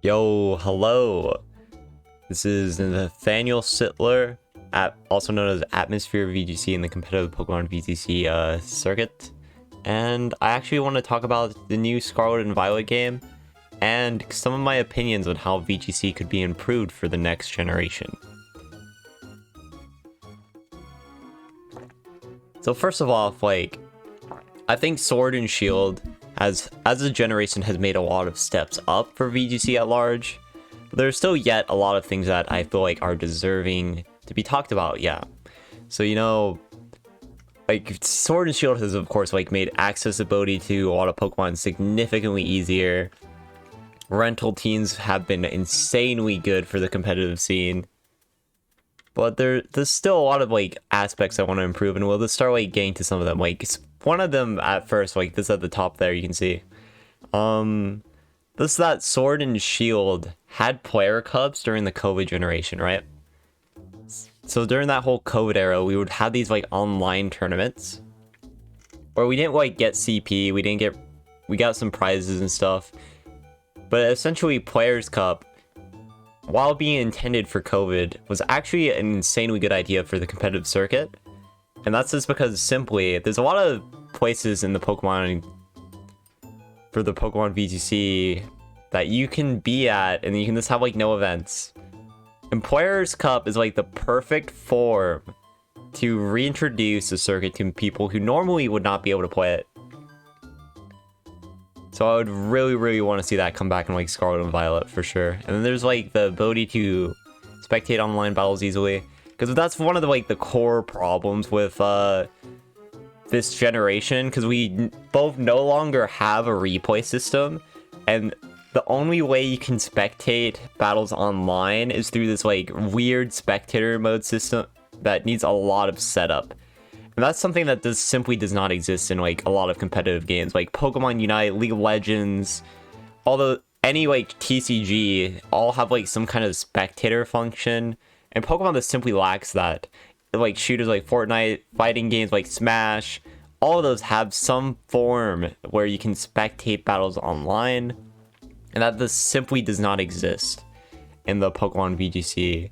Yo, hello. This is Nathaniel Sittler, also known as Atmosphere VGC in the competitive Pokemon VGC circuit. And I actually want to talk about the new Scarlet and Violet game and some of my opinions on how VGC could be improved for the next generation. So first of all, I think Sword and Shield as a generation has made a lot of steps up for VGC at large. But there's still yet a lot of things that I feel like are deserving to be talked about, yeah. So, Sword and Shield has of course made accessibility to a lot of Pokemon significantly easier. Rental teams have been insanely good for the competitive scene. But there's still a lot of aspects I want to improve, and we'll just start getting to some of them. One of them at first, this at the top there, you can see. That Sword and Shield had player cups during the COVID generation, right? So during that whole COVID era, we would have these online tournaments where we didn't get CP, we got some prizes and stuff. But essentially Players Cup, while being intended for COVID, was actually an insanely good idea for the competitive circuit. And that's just because simply, there's a lot of places in the Pokemon VGC that you can be at, and you can just have no events. And Players Cup is the perfect form to reintroduce the circuit to people who normally would not be able to play it. So I would really want to see that come back in Scarlet and Violet for sure. And then there's the ability to spectate online battles easily, because that's one of the core problems with this generation, because we both no longer have a replay system, and the only way you can spectate battles online is through this weird spectator mode system that needs a lot of setup. And that's something that simply does not exist in a lot of competitive games like Pokemon Unite, League of Legends, although any TCG all have some kind of spectator function, and Pokemon that simply lacks that. Shooters like Fortnite, fighting games like Smash, all of those have some form where you can spectate battles online, and that this simply does not exist in the Pokemon VGC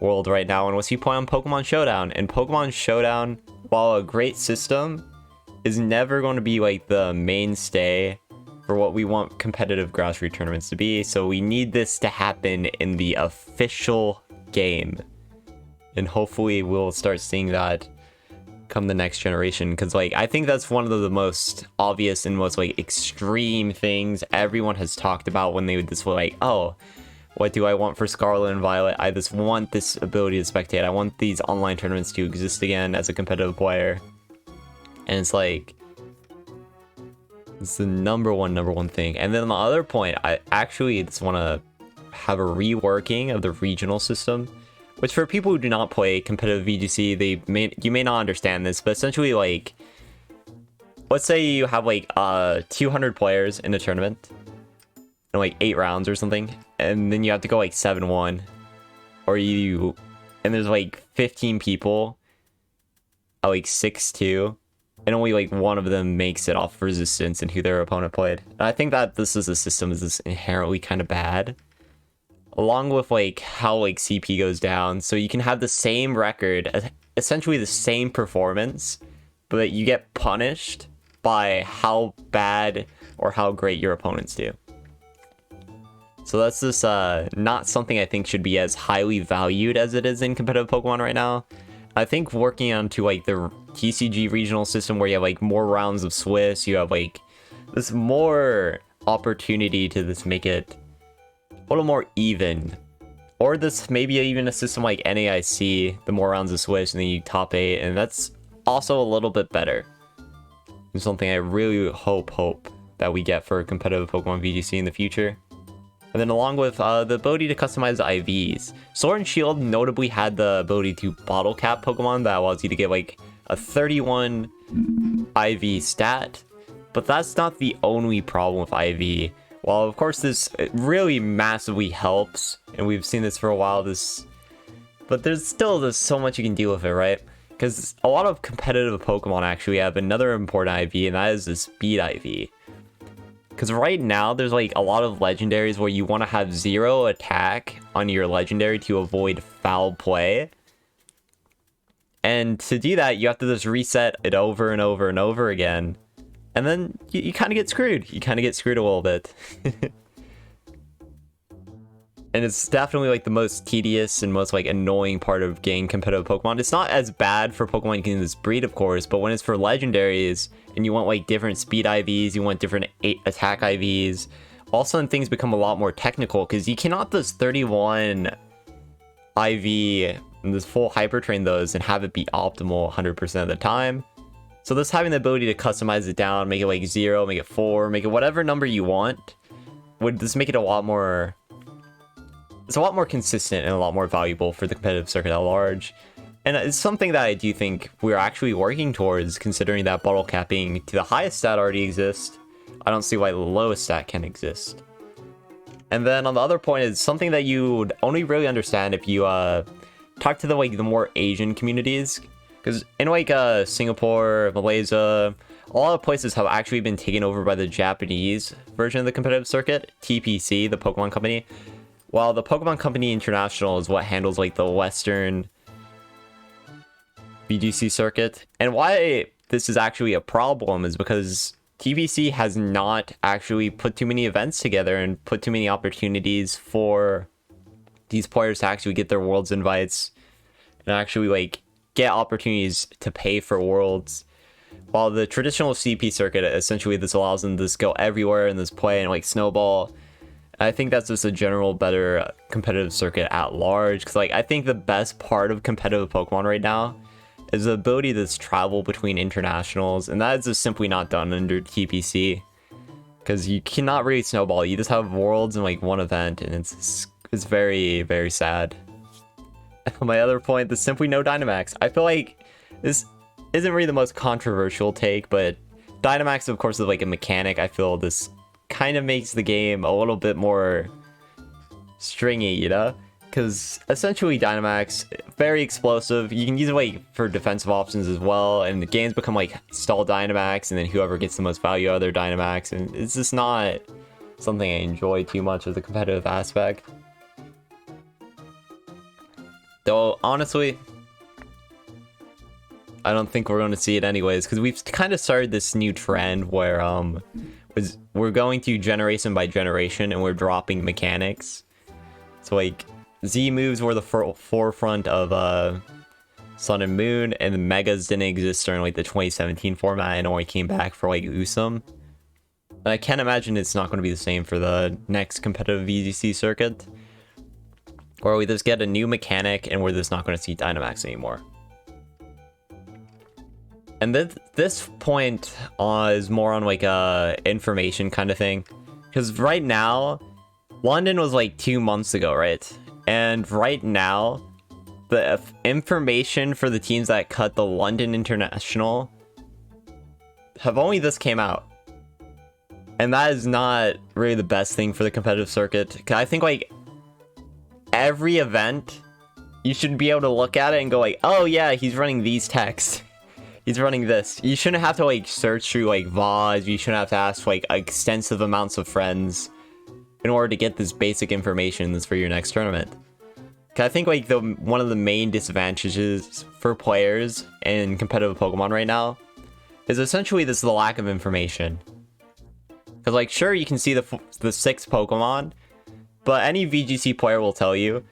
world right now unless you play on Pokemon Showdown. And Pokemon Showdown, while a great system, is never going to be the mainstay for what we want competitive grassroots tournaments to be. So we need this to happen in the official game, and hopefully we'll start seeing that come the next generation, because I think that's one of the most obvious and most extreme things everyone has talked about when they would just oh, what do I want for Scarlet and Violet? I just want this ability to spectate. I want these online tournaments to exist again as a competitive player. And it's it's the number one thing. And then the other point, I actually just want to have a reworking of the regional system, which for people who do not play competitive VGC, you may not understand this, but essentially let's say you have 200 players in a tournament in 8 rounds or something, and then you have to go 7-1, and there's 15 people at 6-2, and only one of them makes it off resistance and who their opponent played. And I think that this is a system is just inherently kind of bad, along with how CP goes down, so you can have the same record, essentially the same performance, but that you get punished by how bad or how great your opponents do. So that's just not something I think should be as highly valued as it is in competitive Pokemon right now. I think working onto the TCG regional system where you have more rounds of Swiss, you have this more opportunity to just make it a little more even, or this maybe even a system like NAIC, the more rounds of Swiss and then you top 8, and that's also a little bit better. It's something I really hope that we get for competitive Pokemon VGC in the future. And then along with the ability to customize IVs, Sword and Shield notably had the ability to bottle cap Pokemon that allows you to get a 31 IV stat, but that's not the only problem with IV. While of course this really massively helps, and we've seen this for a while, but there's still so much you can do with it, right? Because a lot of competitive Pokemon actually have another important IV, and that is the speed IV. Because right now, there's like a lot of legendaries where you want to have 0 attack on your legendary to avoid foul play. And to do that, you have to just reset it over and over and over again. And then you kind of get screwed. You kind of get screwed a little bit. And it's definitely like the most tedious and most like annoying part of getting competitive Pokemon. It's not as bad for Pokemon getting this breed, of course, but when it's for legendaries and you want like different speed IVs, you want different attack IVs, all of a sudden things become a lot more technical because you cannot just 31 IV and this full hyper train those and have it be optimal 100% of the time. So just having the ability to customize it down, make it like 0, make it 4, make it whatever number you want, would just make it a lot more... It's a lot more consistent and a lot more valuable for the competitive circuit at large. And it's something that I do think we're actually working towards, considering that bottle capping to the highest stat already exists. I don't see why the lowest stat can exist. And then on the other point is something that you would only really understand if you talk to the more Asian communities. Because in like Singapore, Malaysia, a lot of places have actually been taken over by the Japanese version of the competitive circuit, TPC, the Pokemon company. While the Pokemon Company International is what handles like the Western VGC circuit. And why this is actually a problem is because TPC has not actually put too many events together and put too many opportunities for these players to actually get their Worlds invites and actually like get opportunities to pay for Worlds. While the traditional CP circuit, essentially this allows them to just go everywhere and just play and like snowball. I think that's just a general better competitive circuit at large. Because like I think the best part of competitive Pokemon right now is the ability to travel between internationals, and that is just simply not done under TPC. Because you cannot really snowball. You just have Worlds in like one event, and it's very, very sad. My other point, there's simply no Dynamax. I feel like this isn't really the most controversial take, but Dynamax, of course, is like a mechanic. I feel this kind of makes the game a little bit more stringy, you know? Because essentially Dynamax, very explosive. You can use it like for defensive options as well, and the games become like stall Dynamax, and then whoever gets the most value out of their Dynamax, and it's just not something I enjoy too much of the competitive aspect. Though, honestly, I don't think we're going to see it anyways, because we've kind of started this new trend where we're going to generation by generation and we're dropping mechanics. So like Z moves were the forefront of Sun and Moon, and the Megas didn't exist during like the 2017 format and only came back for like Usum. And I can't imagine it's not going to be the same for the next competitive VGC circuit, where we just get a new mechanic and we're just not going to see Dynamax anymore. And this point is more on like a information kind of thing, because right now London was like 2 months ago, right? And right now the information for the teams that cut the London International have only just came out, and that is not really the best thing for the competitive circuit. Because I think like every event you should be able to look at it and go like, oh yeah, he's running these texts. He's running this. You shouldn't have to like search through like VODs. You shouldn't have to ask like extensive amounts of friends in order to get this basic information that's for your next tournament. Cause I think like one of the main disadvantages for players in competitive Pokemon right now is essentially this the lack of information. Cause like sure, you can see the 6 Pokemon, but any VGC player will tell you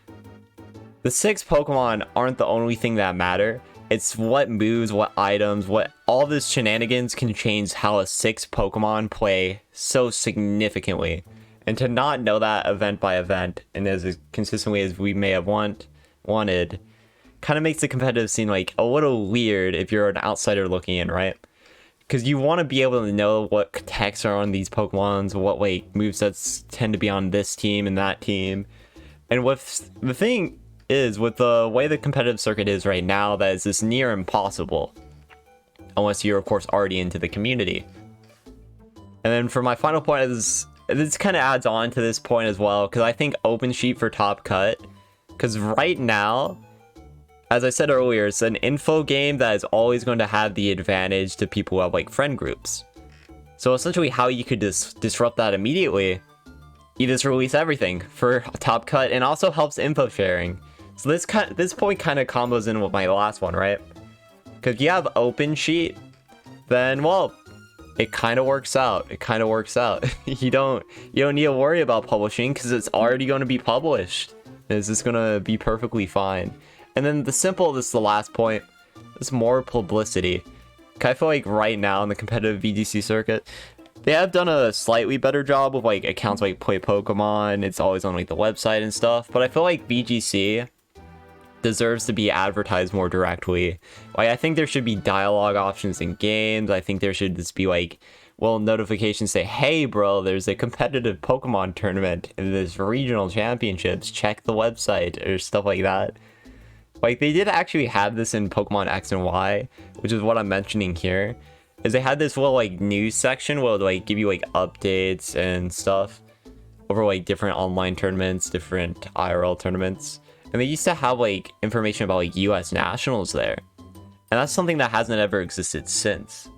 the 6 Pokemon aren't the only thing that matter. It's what moves, what items, what all this shenanigans can change how a 6 Pokemon play so significantly. And to not know that event by event and as consistently as we may have wanted kind of makes the competitive scene like a little weird if you're an outsider looking in, right? Because you want to be able to know what texts are on these Pokemons, what like movesets tend to be on this team and that team. And with the thing is, with the way the competitive circuit is right now, that is just near impossible unless you're of course already into the community. And then for my final point is, this kind of adds on to this point as well, because I think open sheet for top cut, because right now, as I said earlier, it's an info game that is always going to have the advantage to people who have like friend groups. So essentially how you could disrupt that immediately, you just release everything for top cut, and also helps info sharing. So this point kind of combos in with my last one, right? Because if you have open sheet, then well, it kind of works out. It kind of works out. you don't need to worry about publishing because it's already going to be published. It's just going to be perfectly fine. And then this is the last point. It's more publicity. I feel like right now in the competitive VGC circuit, they have done a slightly better job with like accounts like Play Pokemon. It's always on like the website and stuff. But I feel like VGC deserves to be advertised more directly. Like I think there should be dialogue options in games. I think there should just be like, well, notifications say, hey bro, there's a competitive Pokemon tournament and there's regional championships, check the website, or stuff like that. Like they did actually have this in Pokemon X and Y, which is what I'm mentioning here, is they had this little like news section where like give you like updates and stuff over like different online tournaments, different IRL tournaments. And they used to have like information about like US nationals there. And that's something that hasn't ever existed since.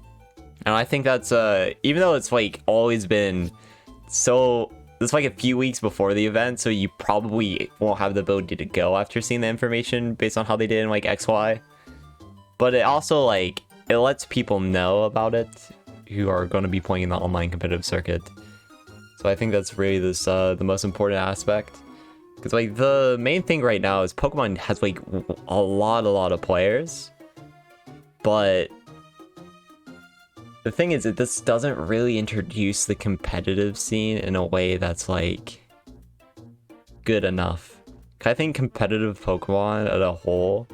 And I think that's even though it's like always been so, it's like a few weeks before the event, so you probably won't have the ability to go after seeing the information based on how they did in like XY. But it also like, it lets people know about it who are going to be playing in the online competitive circuit. So I think that's really the most important aspect. Because like the main thing right now is Pokemon has like a lot of players, but the thing is that this doesn't really introduce the competitive scene in a way that's like good enough. I think competitive Pokemon as a whole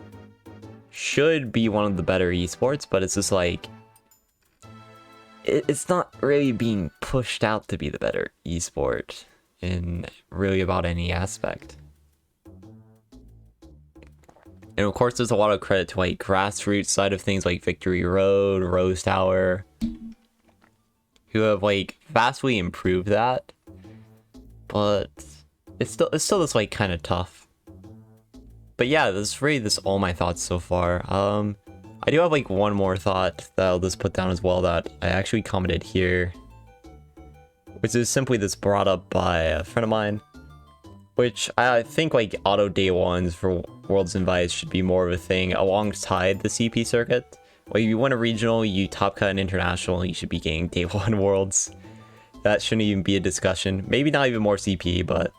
should be one of the better esports, but it's just like it's not really being pushed out to be the better esport in really about any aspect. And of course there's a lot of credit to like grassroots side of things like Victory Road, Rose Tower, who have like vastly improved that, but it's still just like kind of tough. But yeah, this all my thoughts so far. I do have like one more thought that I'll just put down as well that I actually commented here, which is simply this brought up by a friend of mine, which I think like auto day ones for Worlds Invites should be more of a thing alongside the CP circuit. Like if you win a regional, you top cut an international, you should be getting day one Worlds. That shouldn't even be a discussion. Maybe not even more CP, but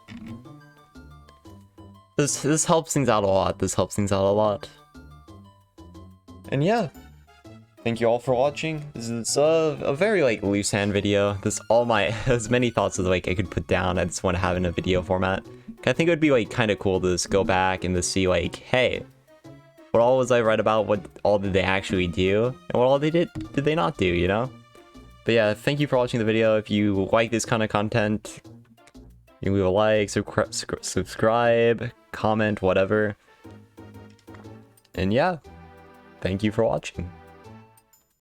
this helps things out a lot. This helps things out a lot. And yeah, thank you all for watching. This is a very like loose hand video. This all my as many thoughts as like I could put down. I just want to have in a video format. I think it would be like kind of cool to just go back and to see like, hey, what all was I right about? What all did they actually do? And what all did they not do, you know? But yeah, thank you for watching the video. If you like this kind of content, you can leave a like, subscribe, comment, whatever. And yeah, thank you for watching.